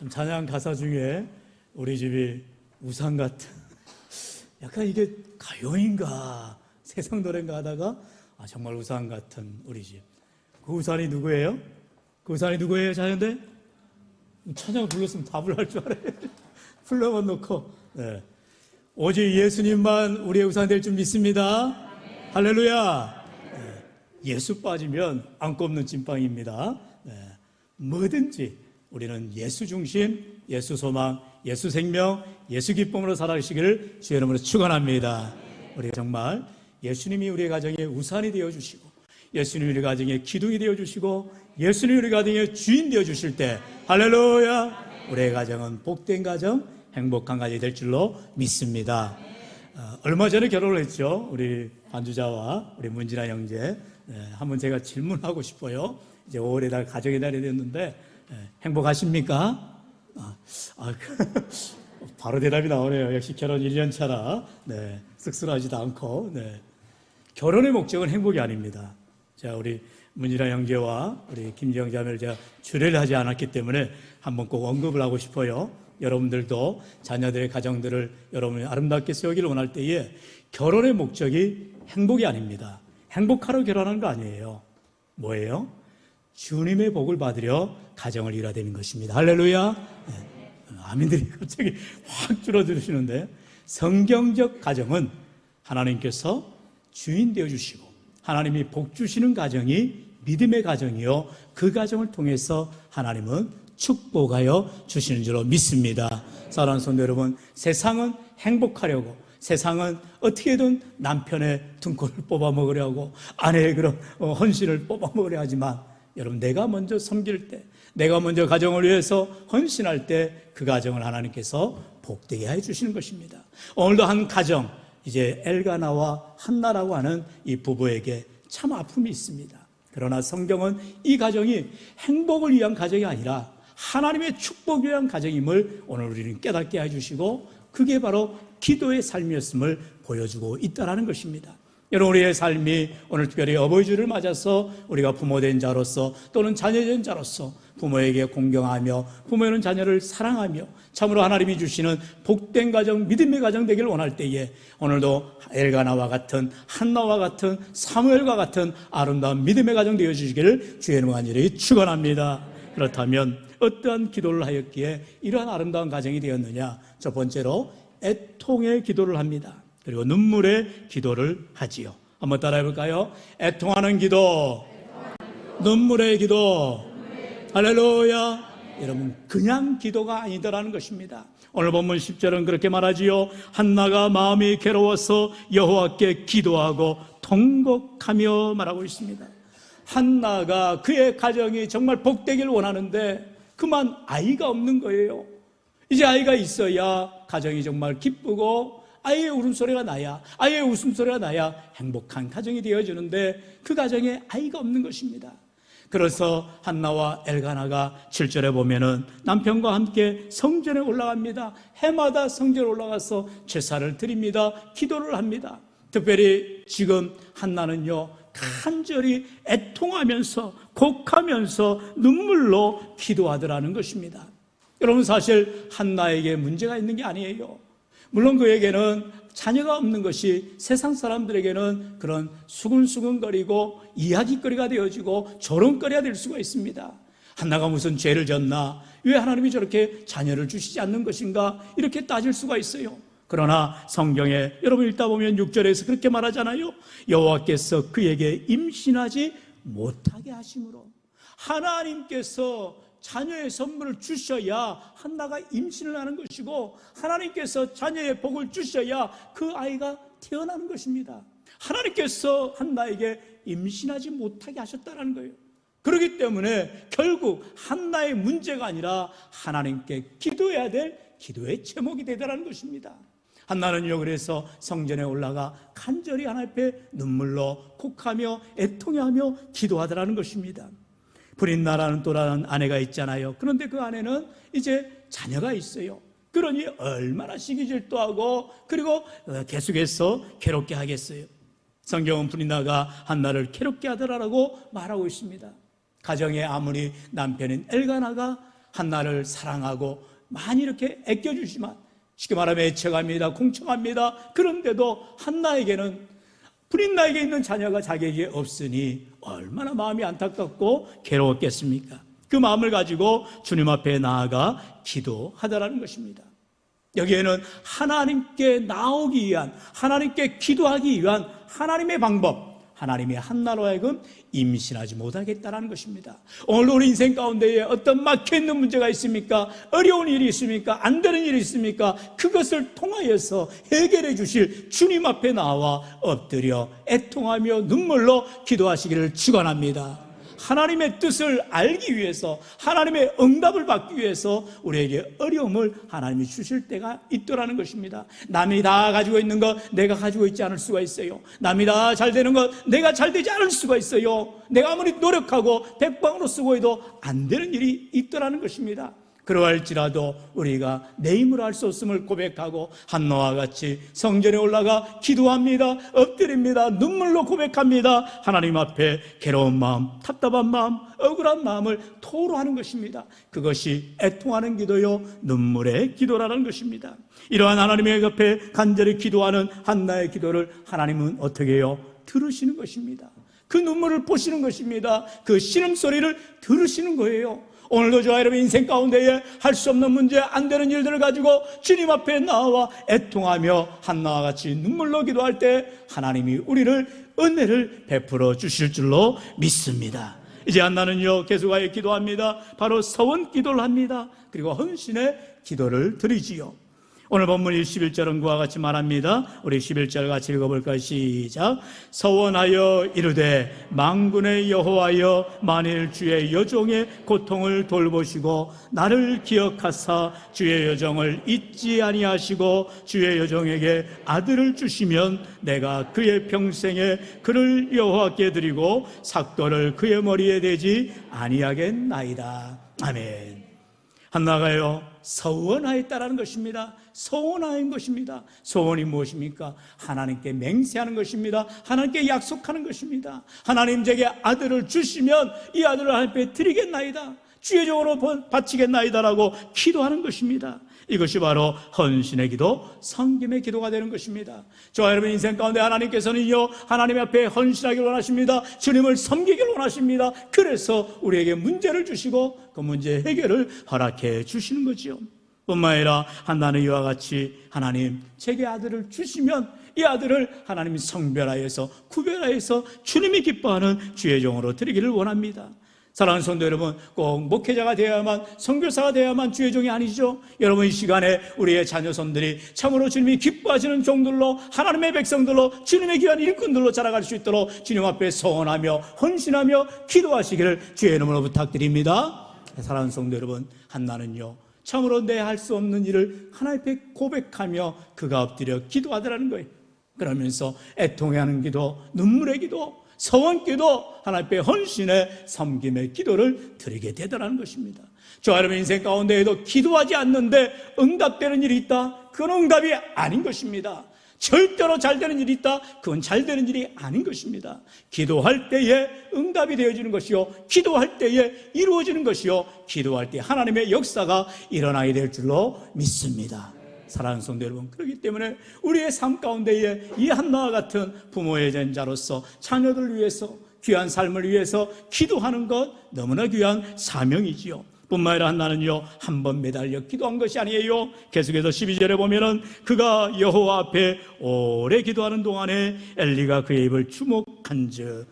좀 찬양 가사 중에 우리 집이 우산 같은 약간 이게 가요인가 세상 노래인가 하다가 정말 우산 같은 우리 집. 그 우산이 누구예요? 그 우산이 누구예요? 자연대? 찬양 불렀으면 답을 할 줄 알아요. 불러만 놓고. 네. 오직 예수님만 우리의 우산 될 줄 믿습니다. 할렐루야. 네. 예수 빠지면 안 꼽는 찐빵입니다. 네. 뭐든지 우리는 예수 중심, 예수 소망, 예수 생명, 예수 기쁨으로 살아가시기를 주의 이름으로 축원합니다. 우리 정말 예수님이 우리의 가정에 우산이 되어주시고, 예수님이 우리 가정에 기둥이 되어주시고, 예수님이 우리 가정의 주인 되어주실 때, 할렐루야, 우리의 가정은 복된 가정, 행복한 가정이 될 줄로 믿습니다. 얼마 전에 결혼을 했죠. 우리 반주자와 우리 문진아 형제. 한번 제가 질문하고 싶어요. 이제 5월의 달 가정의 달이 됐는데 행복하십니까? 바로 대답이 나오네요. 역시 결혼 1년 차라 쑥스러워하지도 않고. 결혼의 목적은 행복이 아닙니다. 자, 우리 문진아 형제와 우리 김지영 자매를 제가 주례를 하지 않았기 때문에 한번 꼭 언급을 하고 싶어요. 여러분들도 자녀들의 가정들을 여러분이 아름답게 세우기를 원할 때에 결혼의 목적이 행복이 아닙니다. 행복하러 결혼하는 거 아니에요. 뭐예요? 주님의 복을 받으려 가정을 이뤄내는 것입니다. 할렐루야. 아멘들이 갑자기 확 줄어드시는데, 성경적 가정은 하나님께서 주인 되어주시고 하나님이 복 주시는 가정이 믿음의 가정이요, 그 가정을 통해서 하나님은 축복하여 주시는 줄로 믿습니다. 사랑하는 성도 여러분, 세상은 행복하려고, 세상은 어떻게든 남편의 등골을 뽑아먹으려 하고 아내의 그런 헌신을 뽑아먹으려 하지만, 여러분, 내가 먼저 섬길 때, 내가 먼저 가정을 위해서 헌신할 때 그 가정을 하나님께서 복되게 해주시는 것입니다. 오늘도 한 가정, 이제 엘가나와 한나라고 하는 이 부부에게 참 아픔이 있습니다. 그러나 성경은 이 가정이 행복을 위한 가정이 아니라 하나님의 축복을 위한 가정임을 오늘 우리는 깨닫게 해주시고, 그게 바로 기도의 삶이었음을 보여주고 있다는 것입니다. 여러분, 우리의 삶이 오늘 특별히 어버이 주를 맞아서 우리가 부모된 자로서 또는 자녀된 자로서 부모에게 공경하며 부모는 자녀를 사랑하며 참으로 하나님이 주시는 복된 가정, 믿음의 가정 되기를 원할 때에 오늘도 엘가나와 같은, 한나와 같은, 사무엘과 같은 아름다운 믿음의 가정 되어주시기를 주의 이름으로 간절히 축원합니다. 그렇다면 어떠한 기도를 하였기에 이러한 아름다운 가정이 되었느냐? 첫 번째로 애통의 기도를 합니다. 그리고 눈물의 기도를 하지요. 한번 따라해 볼까요? 애통하는 기도, 눈물의 기도. 할렐루야. 여러분, 그냥 기도가 아니더라는 것입니다. 오늘 본문 10절은 그렇게 말하지요. 한나가 마음이 괴로워서 여호와께 기도하고 통곡하며 말하고 있습니다. 한나가 그의 가정이 정말 복되길 원하는데 그만 아이가 없는 거예요. 이제 아이가 있어야 가정이 정말 기쁘고 아이의 울음소리가 나야, 아이의 웃음소리가 나야 행복한 가정이 되어지는데 그 가정에 아이가 없는 것입니다. 그래서 한나와 엘가나가 7절에 보면은 남편과 함께 성전에 올라갑니다. 해마다 성전에 올라가서 제사를 드립니다. 기도를 합니다. 특별히 지금 한나는요, 간절히 애통하면서 곡하면서 눈물로 기도하더라는 것입니다. 여러분, 사실 한나에게 문제가 있는 게 아니에요. 물론 그에게는 자녀가 없는 것이 세상 사람들에게는 그런 수근수근거리고 이야기거리가 되어지고 조롱거리가 될 수가 있습니다. 한나가 무슨 죄를 졌나? 왜 하나님이 저렇게 자녀를 주시지 않는 것인가? 이렇게 따질 수가 있어요. 그러나 성경에 여러분 읽다 보면 6절에서 그렇게 말하잖아요. 여호와께서 그에게 임신하지 못하게 하심으로, 하나님께서 자녀의 선물을 주셔야 한나가 임신을 하는 것이고, 하나님께서 자녀의 복을 주셔야 그 아이가 태어나는 것입니다. 하나님께서 한나에게 임신하지 못하게 하셨다는 거예요. 그렇기 때문에 결국 한나의 문제가 아니라 하나님께 기도해야 될 기도의 제목이 되더라는 것입니다. 한나는요, 그래서 성전에 올라가 간절히 하나님 앞에 눈물로 곡하며 애통하며 기도하더라는 것입니다. 브린나라는 또 다른 아내가 있잖아요. 그런데 그 아내는 이제 자녀가 있어요. 그러니 얼마나 시기 질투하고 그리고 계속해서 괴롭게 하겠어요. 성경은 브린나가 한나를 괴롭게 하더라라고 말하고 있습니다. 가정에 아무리 남편인 엘가나가 한나를 사랑하고 많이 이렇게 애껴주지만, 쉽게 말하면 애처갑니다, 공청합니다. 그런데도 한나에게는, 브린나에게 있는 자녀가 자기에게 없으니 얼마나 마음이 안타깝고 괴로웠겠습니까? 그 마음을 가지고 주님 앞에 나아가 기도하더라는 것입니다. 여기에는 하나님께 나오기 위한, 하나님께 기도하기 위한 하나님의 방법, 하나님의 한나로 하여금 임신하지 못하겠다는 것입니다. 오늘 우리 인생 가운데에 어떤 막혀있는 문제가 있습니까? 어려운 일이 있습니까? 안 되는 일이 있습니까? 그것을 통하여서 해결해 주실 주님 앞에 나와 엎드려 애통하며 눈물로 기도하시기를 축원합니다. 하나님의 뜻을 알기 위해서, 하나님의 응답을 받기 위해서 우리에게 어려움을 하나님이 주실 때가 있더라는 것입니다. 남이 다 가지고 있는 것 내가 가지고 있지 않을 수가 있어요. 남이 다 잘 되는 것 내가 잘 되지 않을 수가 있어요. 내가 아무리 노력하고 백방으로 쓰고 해도 안 되는 일이 있더라는 것입니다. 그러할지라도 우리가 내 힘으로 할 수 없음을 고백하고 한나와 같이 성전에 올라가 기도합니다. 엎드립니다. 눈물로 고백합니다. 하나님 앞에 괴로운 마음, 답답한 마음, 억울한 마음을 토로하는 것입니다. 그것이 애통하는 기도요, 눈물의 기도라는 것입니다. 이러한 하나님의 옆에 간절히 기도하는 한나의 기도를 하나님은 어떻게 해요? 들으시는 것입니다. 그 눈물을 보시는 것입니다. 그 신음소리를 들으시는 거예요. 오늘도 저와 여러분 인생 가운데에 할 수 없는 문제, 안 되는 일들을 가지고 주님 앞에 나와 애통하며 한나와 같이 눈물로 기도할 때 하나님이 우리를 은혜를 베풀어 주실 줄로 믿습니다. 이제 한나는요 계속하여 기도합니다. 바로 서원 기도를 합니다. 그리고 헌신의 기도를 드리지요. 오늘 본문 11절은 그와 같이 말합니다. 우리 11절 같이 읽어볼까요? 시작. 서원하여 이르되 만군의 여호와여, 만일 주의 여종의 고통을 돌보시고 나를 기억하사 주의 여종을 잊지 아니하시고 주의 여종에게 아들을 주시면 내가 그의 평생에 그를 여호와께 드리고 삭도를 그의 머리에 대지 아니하겠나이다. 아멘. 한나가요 서원하였다라는 것입니다. 소원하는 것입니다. 소원이 무엇입니까? 하나님께 맹세하는 것입니다. 하나님께 약속하는 것입니다. 하나님 제게 아들을 주시면 이 아들을 하나님께 드리겠나이다, 주의 종으로 바치겠나이다라고 기도하는 것입니다. 이것이 바로 헌신의 기도, 섬김의 기도가 되는 것입니다. 저와 여러분 인생 가운데 하나님께서는요 하나님 앞에 헌신하기를 원하십니다. 주님을 섬기기를 원하십니다. 그래서 우리에게 문제를 주시고 그 문제 해결을 허락해 주시는 거지요. 뿐만 아니라 한나는 이와 같이 하나님 제게 아들을 주시면 이 아들을 하나님이 성별하여서 구별하여서 주님이 기뻐하는 주의 종으로 드리기를 원합니다. 사랑하는 성도 여러분, 꼭 목회자가 되어야만, 선교사가 되어야만 주의 종이 아니죠. 여러분 이 시간에 우리의 자녀손들이 참으로 주님이 기뻐하시는 종들로, 하나님의 백성들로, 주님의 귀한 일꾼들로 자라갈 수 있도록 주님 앞에 소원하며 헌신하며 기도하시기를 주의 이름으로 부탁드립니다. 사랑하는 성도 여러분, 한나는요 참으로 내 할 수 없는 일을 하나님 앞에 고백하며 그가 엎드려 기도하더라는 거예요. 그러면서 애통해하는 기도, 눈물의 기도, 서원기도, 하나님 앞에 헌신의 섬김의 기도를 드리게 되더라는 것입니다. 저와 여러분 인생 가운데에도 기도하지 않는데 응답되는 일이 있다? 그건 응답이 아닌 것입니다. 절대로 잘 되는 일이 있다? 그건 잘 되는 일이 아닌 것입니다. 기도할 때에 응답이 되어지는 것이요, 기도할 때에 이루어지는 것이요, 기도할 때 하나님의 역사가 일어나게 될 줄로 믿습니다. 사랑하는 성도 여러분, 그렇기 때문에 우리의 삶 가운데에 이 한나와 같은 부모의 전자로서 자녀들을 위해서, 귀한 삶을 위해서 기도하는 것 너무나 귀한 사명이지요. 뿐만 아니라 한나는요 한 번 매달려 기도한 것이 아니에요. 계속해서 12절에 보면은 그가 여호와 앞에 오래 기도하는 동안에 엘리가 그의 입을 주목한즉,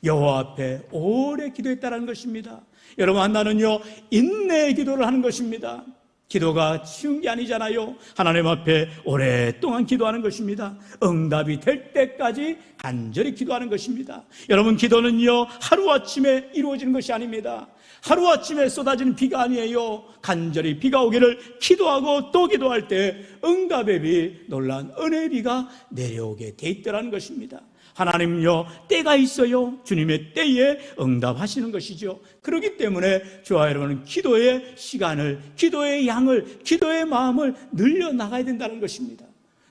여호와 앞에 오래 기도했다는 것입니다. 여러분, 한나는요 인내의 기도를 하는 것입니다. 기도가 쉬운 게 아니잖아요. 하나님 앞에 오랫동안 기도하는 것입니다. 응답이 될 때까지 간절히 기도하는 것입니다. 여러분, 기도는요 하루아침에 이루어지는 것이 아닙니다. 하루아침에 쏟아지는 비가 아니에요. 간절히 비가 오기를 기도하고 또 기도할 때 응답의 비, 놀라운 은혜의 비가 내려오게 돼 있더라는 것입니다. 하나님은요 때가 있어요. 주님의 때에 응답하시는 것이죠. 그렇기 때문에 저와 여러분은 기도의 시간을, 기도의 양을, 기도의 마음을 늘려나가야 된다는 것입니다.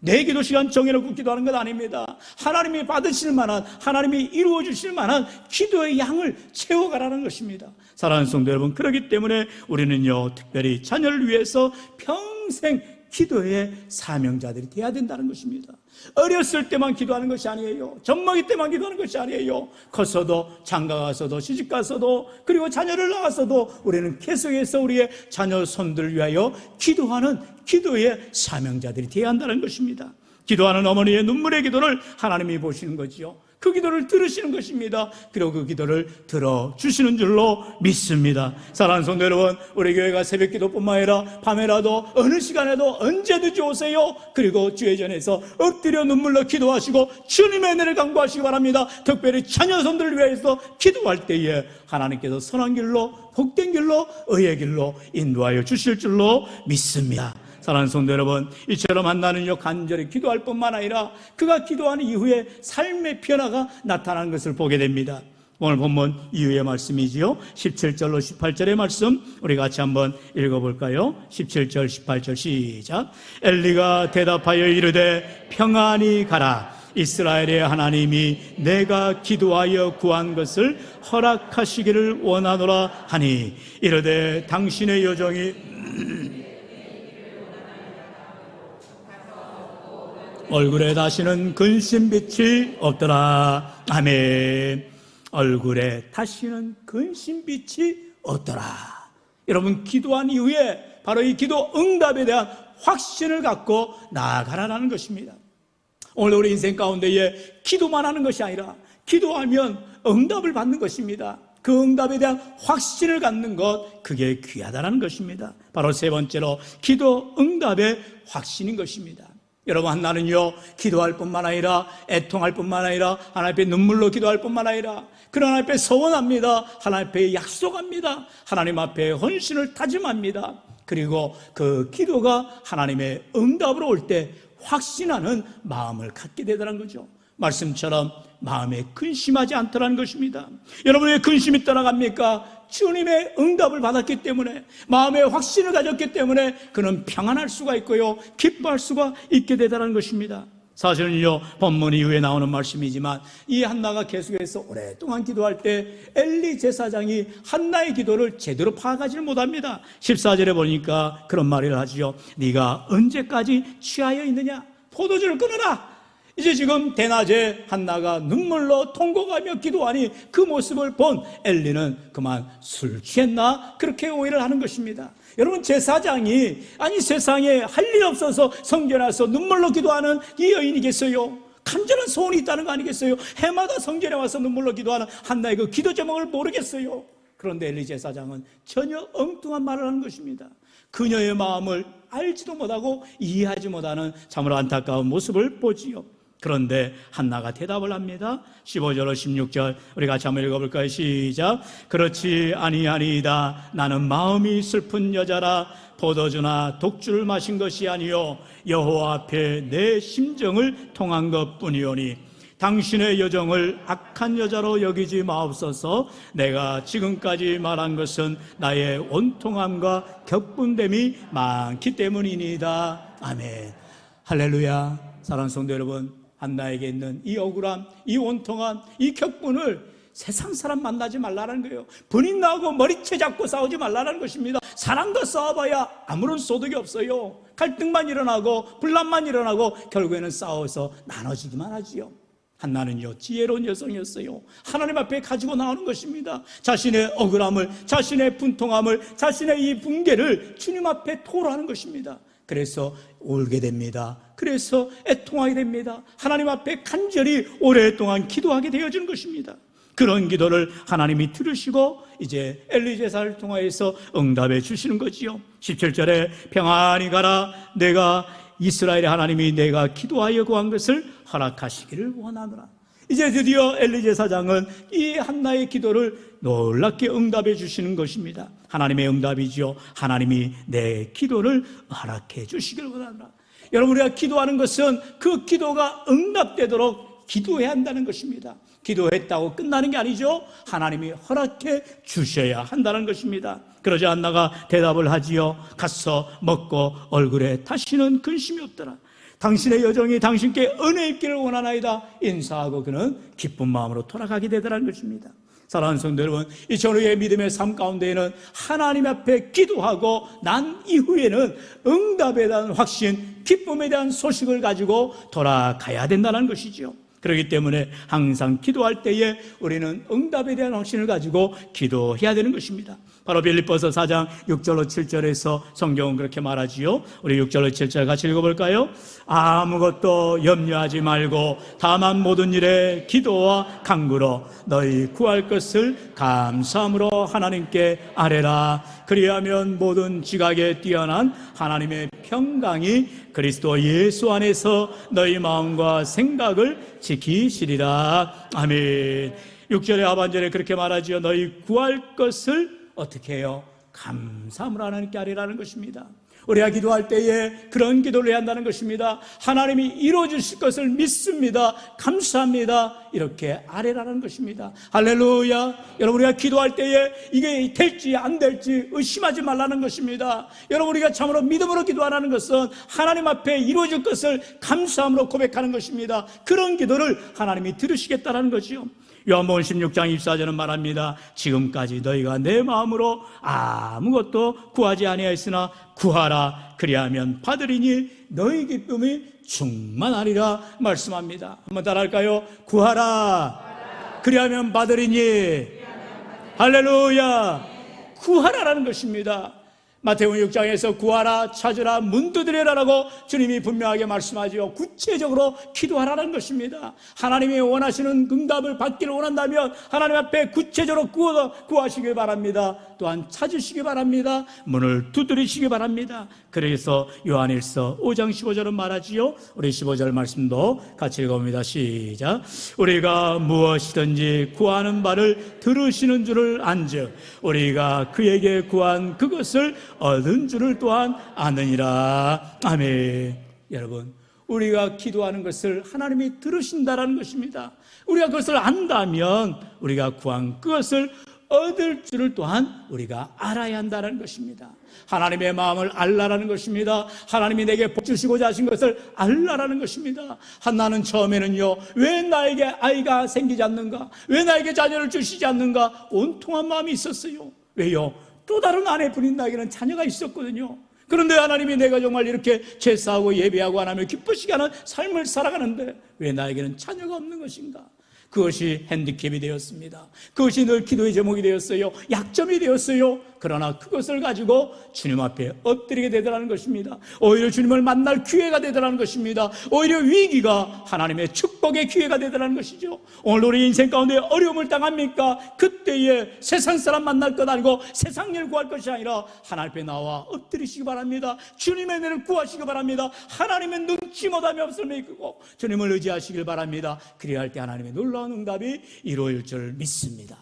내 기도 시간 정해놓고 기도하는 것 아닙니다. 하나님이 받으실 만한, 하나님이 이루어 주실 만한 기도의 양을 채워가라는 것입니다. 사랑하는 성도 여러분, 그렇기 때문에 우리는요, 특별히 자녀를 위해서 평생 기도의 사명자들이 되어야 된다는 것입니다. 어렸을 때만 기도하는 것이 아니에요. 젖먹이 때만 기도하는 것이 아니에요. 컸어도, 장가 가서도, 시집 가서도, 그리고 자녀를 낳았어도 우리는 계속해서 우리의 자녀 손들을 위하여 기도하는 기도의 사명자들이 되어야 한다는 것입니다. 기도하는 어머니의 눈물의 기도를 하나님이 보시는 거지요. 그 기도를 들으시는 것입니다. 그리고 그 기도를 들어주시는 줄로 믿습니다. 사랑하는 성도 여러분, 우리 교회가 새벽 기도뿐만 아니라 밤에라도 어느 시간에도 언제든지 오세요. 그리고 주의 전에서 엎드려 눈물로 기도하시고 주님의 은혜를 간구하시기 바랍니다. 특별히 자녀손들을 위해서 기도할 때에 하나님께서 선한 길로, 복된 길로, 의의 길로 인도하여 주실 줄로 믿습니다. 사랑하는 성도 여러분, 이처럼 한나는요 간절히 기도할 뿐만 아니라 그가 기도하는 이후에 삶의 변화가 나타나는 것을 보게 됩니다. 오늘 본문 이후의 말씀이지요. 17절로 18절의 말씀 우리 같이 한번 읽어볼까요? 17절 18절 시작. 엘리가 대답하여 이르되 평안히 가라. 이스라엘의 하나님이 내가 기도하여 구한 것을 허락하시기를 원하노라 하니 이르되 당신의 여종이 얼굴에 다시는 근심빛이 없더라. 아멘. 얼굴에 다시는 근심빛이 없더라. 여러분, 기도한 이후에 바로 이 기도 응답에 대한 확신을 갖고 나아가라는 것입니다. 오늘 우리 인생 가운데에 기도만 하는 것이 아니라 기도하면 응답을 받는 것입니다. 그 응답에 대한 확신을 갖는 것, 그게 귀하다는 것입니다. 바로 세 번째로 기도 응답의 확신인 것입니다. 여러분, 한나는요 기도할 뿐만 아니라 애통할 뿐만 아니라 하나님 앞에 눈물로 기도할 뿐만 아니라 그런 하나님 앞에 서원합니다. 하나님 앞에 약속합니다. 하나님 앞에 헌신을 다짐합니다. 그리고 그 기도가 하나님의 응답으로 올 때 확신하는 마음을 갖게 되더라는 거죠. 말씀처럼 마음에 근심하지 않더라는 것입니다. 여러분, 왜 근심이 떠나갑니까? 주님의 응답을 받았기 때문에, 마음에 확신을 가졌기 때문에 그는 평안할 수가 있고요 기뻐할 수가 있게 되더라는 것입니다. 사실은요 본문 이후에 나오는 말씀이지만 이 한나가 계속해서 오랫동안 기도할 때 엘리 제사장이 한나의 기도를 제대로 파악하지 못합니다. 14절에 보니까 그런 말을 하지요. 네가 언제까지 취하여 있느냐? 포도주를 끊어라. 이제 지금 대낮에 한나가 눈물로 통곡하며 기도하니 그 모습을 본 엘리는 그만 술 취했나? 그렇게 오해를 하는 것입니다. 여러분, 제사장이 아니 세상에 할 일 없어서 성전에 와서 눈물로 기도하는 이 여인이겠어요? 간절한 소원이 있다는 거 아니겠어요? 해마다 성전에 와서 눈물로 기도하는 한나의 그 기도 제목을 모르겠어요? 그런데 엘리 제사장은 전혀 엉뚱한 말을 하는 것입니다. 그녀의 마음을 알지도 못하고 이해하지 못하는 참으로 안타까운 모습을 보지요. 그런데 한나가 대답을 합니다. 15절로 16절 우리 같이 한번 읽어볼까요? 시작. 그렇지 아니하니이다. 나는 마음이 슬픈 여자라. 포도주나 독주를 마신 것이 아니요 여호와 앞에 내 심정을 통한 것뿐이오니 당신의 여정을 악한 여자로 여기지 마옵소서. 내가 지금까지 말한 것은 나의 원통함과 격분됨이 많기 때문이니이다. 아멘. 할렐루야. 사랑하는 성도 여러분, 한나에게 있는 이 억울함, 이 원통함, 이 격분을 세상 사람 만나지 말라는 거예요. 분인 나고 머리채 잡고 싸우지 말라는 것입니다. 사람과 싸워봐야 아무런 소득이 없어요. 갈등만 일어나고 분란만 일어나고 결국에는 싸워서 나눠지기만 하지요. 한나는요 지혜로운 여성이었어요. 하나님 앞에 가지고 나오는 것입니다. 자신의 억울함을, 자신의 분통함을, 자신의 이 붕괴를 주님 앞에 토로하는 것입니다. 그래서 울게 됩니다. 그래서 애통하게 됩니다. 하나님 앞에 간절히 오랫동안 기도하게 되어지는 것입니다. 그런 기도를 하나님이 들으시고 이제 엘리 제사를 통하여서 응답해 주시는 거지요. 17절에 평안히 가라. 내가 이스라엘의 하나님이 내가 기도하여 구한 것을 허락하시기를 원하노라. 이제 드디어 엘리 제사장은 이 한나의 기도를 놀랍게 응답해 주시는 것입니다. 하나님의 응답이지요. 하나님이 내 기도를 허락해 주시기를 원하노라. 여러분, 우리가 기도하는 것은 그 기도가 응답되도록 기도해야 한다는 것입니다. 기도했다고 끝나는 게 아니죠. 하나님이 허락해 주셔야 한다는 것입니다. 그러자 한나가 대답을 하지요. 가서 먹고 얼굴에 다시는 근심이 없더라. 당신의 여정이 당신께 은혜 있기를 원하나이다 인사하고 그는 기쁜 마음으로 돌아가게 되더라는 것입니다. 사랑하는 성도 여러분, 이 전후의 믿음의 삶 가운데에는 하나님 앞에 기도하고 난 이후에는 응답에 대한 확신, 기쁨에 대한 소식을 가지고 돌아가야 된다는 것이죠. 그렇기 때문에 항상 기도할 때에 우리는 응답에 대한 확신을 가지고 기도해야 되는 것입니다. 바로 빌립보서 4장 6절로 7절에서 성경은 그렇게 말하지요. 우리 6절로 7절 같이 읽어볼까요? 아무것도 염려하지 말고 다만 모든 일에 기도와 간구로 너희 구할 것을 감사함으로 하나님께 아뢰라. 그리하면 모든 지각에 뛰어난 하나님의 평강이 그리스도 예수 안에서 너희 마음과 생각을 지키시리라. 아멘. 6절의 하반절에 그렇게 말하지요. 너희 구할 것을 어떻게 해요? 감사함으로 하나님께 아뢰라는 것입니다. 우리가 기도할 때에 그런 기도를 해야 한다는 것입니다. 하나님이 이루어주실 것을 믿습니다. 감사합니다. 이렇게 아뢰라는 것입니다. 할렐루야. 여러분, 우리가 기도할 때에 이게 될지 안 될지 의심하지 말라는 것입니다. 여러분, 우리가 참으로 믿음으로 기도하라는 것은 하나님 앞에 이루어질 것을 감사함으로 고백하는 것입니다. 그런 기도를 하나님이 들으시겠다는 거지요. 요한복음 16장 24절은 말합니다. 지금까지 너희가 내 마음으로 아무것도 구하지 아니하였으나 구하라. 그리하면 받으리니 너희 기쁨이 충만하리라 말씀합니다. 한번 따라할까요? 구하라. 그리하면 받으리니. 할렐루야. 구하라라는 것입니다. 마태복음 6장에서 구하라, 찾으라, 문 두드리라라고 주님이 분명하게 말씀하지요. 구체적으로 기도하라는 것입니다. 하나님이 원하시는 응답을 받기를 원한다면 하나님 앞에 구체적으로 구하시기 바랍니다. 또한 찾으시기 바랍니다. 문을 두드리시기 바랍니다. 그래서 요한일서 5장 15절은 말하지요. 우리 15절 말씀도 같이 읽어봅니다. 시작. 우리가 무엇이든지 구하는 바를 들으시는 줄을 안즉 우리가 그에게 구한 그것을 얻은 줄을 또한 아느니라. 아멘. 여러분, 우리가 기도하는 것을 하나님이 들으신다라는 것입니다. 우리가 그것을 안다면 우리가 구한 그것을 얻을 줄을 또한 우리가 알아야 한다는 것입니다. 하나님의 마음을 알라라는 것입니다. 하나님이 내게 복 주시고자 하신 것을 알라라는 것입니다. 한나는 처음에는요, 왜 나에게 아이가 생기지 않는가, 왜 나에게 자녀를 주시지 않는가 온통한 마음이 있었어요. 왜요? 또 다른 아내분인 나에게는 자녀가 있었거든요. 그런데 하나님이 내가 정말 이렇게 제사하고 예배하고 하나님을 기쁘시게 하는 삶을 살아가는데 왜 나에게는 자녀가 없는 것인가? 그것이 핸디캡이 되었습니다. 그것이 늘 기도의 제목이 되었어요. 약점이 되었어요. 그러나 그것을 가지고 주님 앞에 엎드리게 되더라는 것입니다. 오히려 주님을 만날 기회가 되더라는 것입니다. 오히려 위기가 하나님의 축복의 기회가 되더라는 것이죠. 오늘 우리 인생 가운데 어려움을 당합니까? 그때에 세상 사람 만날 것 아니고 세상 일 구할 것이 아니라 하나님 앞에 나와 엎드리시기 바랍니다. 주님의 은혜를 구하시기 바랍니다. 하나님의 능치 못함이 없음을 이끄고 주님을 의지하시길 바랍니다. 그래야 할 때 하나님의 놀라운 응답이 이루어질 줄 믿습니다.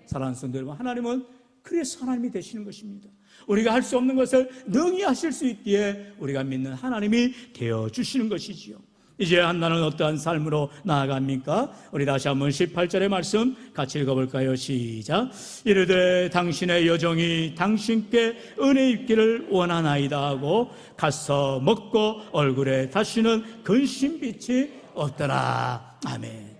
사랑하는 성도 여러분, 하나님은 그래서 하나님이 되시는 것입니다. 우리가 할 수 없는 것을 능히 하실 수 있기에 우리가 믿는 하나님이 되어주시는 것이지요. 이제 한나는 어떠한 삶으로 나아갑니까? 우리 다시 한번 18절의 말씀 같이 읽어볼까요? 시작. 이르되 당신의 여종이 당신께 은혜 입기를 원하나이다 하고 가서 먹고 얼굴에 다시는 근심빛이 없더라. 아멘.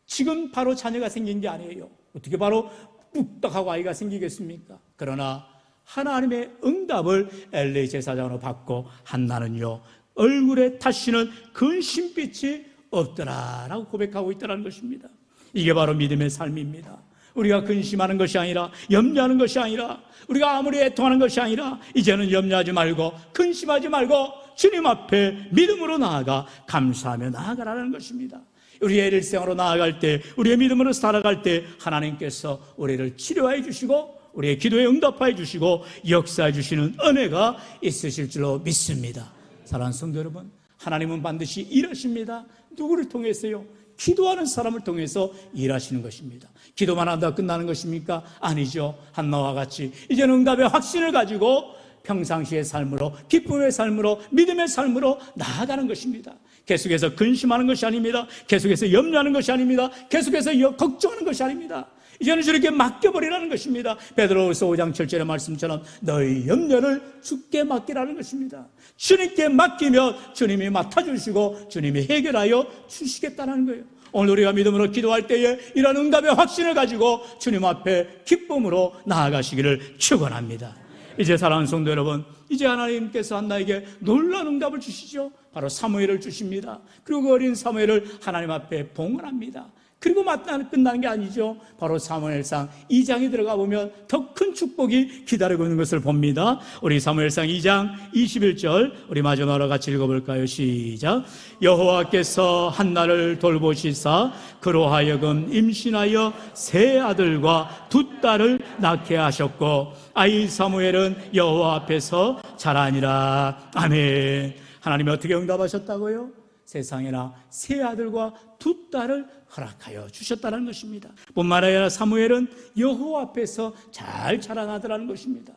지금 바로 자녀가 생긴 게 아니에요. 어떻게 바로 뚝딱하고 아이가 생기겠습니까? 그러나 하나님의 응답을 엘리 제사장으로 받고 한나는요, 얼굴에 다시는 근심빛이 없더라라고 고백하고 있다는 것입니다. 이게 바로 믿음의 삶입니다. 우리가 근심하는 것이 아니라, 염려하는 것이 아니라, 우리가 아무리 애통하는 것이 아니라 이제는 염려하지 말고 근심하지 말고 주님 앞에 믿음으로 나아가 감사하며 나아가라는 것입니다. 우리의 일생으로 나아갈 때, 우리의 믿음으로 살아갈 때 하나님께서 우리를 치료해 주시고 우리의 기도에 응답해 주시고 역사해 주시는 은혜가 있으실 줄로 믿습니다. 사랑하는 성도 여러분, 하나님은 반드시 일하십니다. 누구를 통해서요? 기도하는 사람을 통해서 일하시는 것입니다. 기도만 한다 끝나는 것입니까? 아니죠. 한나와 같이 이제는 응답의 확신을 가지고 평상시의 삶으로, 기쁨의 삶으로, 믿음의 삶으로 나아가는 것입니다. 계속해서 근심하는 것이 아닙니다. 계속해서 염려하는 것이 아닙니다. 계속해서 걱정하는 것이 아닙니다. 이제는 주님께 맡겨버리라는 것입니다. 베드로후서 5장 7절의 말씀처럼 너희 염려를 주께 맡기라는 것입니다. 주님께 맡기면 주님이 맡아주시고 주님이 해결하여 주시겠다는 거예요. 오늘 우리가 믿음으로 기도할 때에 이런 응답의 확신을 가지고 주님 앞에 기쁨으로 나아가시기를 축원합니다. 이제 사랑하는 성도 여러분, 이제 하나님께서 한나에게 놀라운 응답을 주시죠. 바로 사무엘을 주십니다. 그리고 그 어린 사무엘을 하나님 앞에 봉헌합니다. 그리고 끝나는 게 아니죠. 바로 사무엘상 2장에 들어가 보면 더 큰 축복이 기다리고 있는 것을 봅니다. 우리 사무엘상 2장 21절 우리 마지막으로 같이 읽어볼까요? 시작. 여호와께서 한나를 돌보시사 그로 하여금 임신하여 세 아들과 두 딸을 낳게 하셨고 아이 사무엘은 여호와 앞에서 자라니라. 아멘. 하나님이 어떻게 응답하셨다고요? 세상에나 세 아들과 두 딸을 허락하여 주셨다는 것입니다. 뿐만 아니라 사무엘은 여호와 앞에서 잘 자라나더라는 것입니다.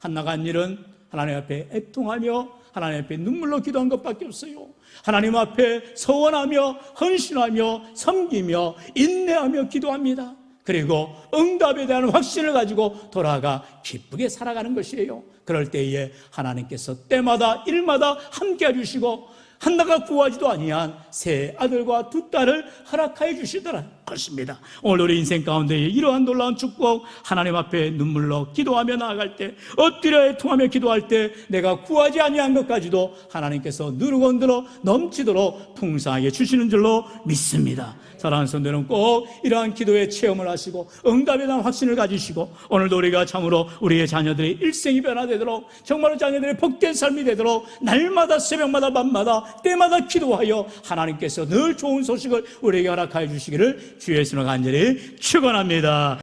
한나가 한 일은 하나님 앞에 애통하며 하나님 앞에 눈물로 기도한 것밖에 없어요. 하나님 앞에 서원하며 헌신하며 섬기며 인내하며 기도합니다. 그리고 응답에 대한 확신을 가지고 돌아가 기쁘게 살아가는 것이에요. 그럴 때에 하나님께서 때마다 일마다 함께 해주시고 한나가 구하지도 아니한 세 아들과 두 딸을 허락하여 주시더라 것입니다. 오늘 우리 인생 가운데 이러한 놀라운 축복, 하나님 앞에 눈물로 기도하며 나아갈 때, 엎드려 애통하며 기도할 때 내가 구하지 아니한 것까지도 하나님께서 누르건들어 넘치도록 풍성하게 주시는 줄로 믿습니다. 사랑하는 성도는 꼭 이러한 기도의 체험을 하시고 응답에 대한 확신을 가지시고 오늘도 우리가 참으로 우리의 자녀들의 일생이 변화되도록 정말로 자녀들의 복된 삶이 되도록 날마다 새벽마다 밤마다 때마다 기도하여 하나님께서 늘 좋은 소식을 우리에게 허락하여 주시기를 주의 예수로 간절히 축원합니다.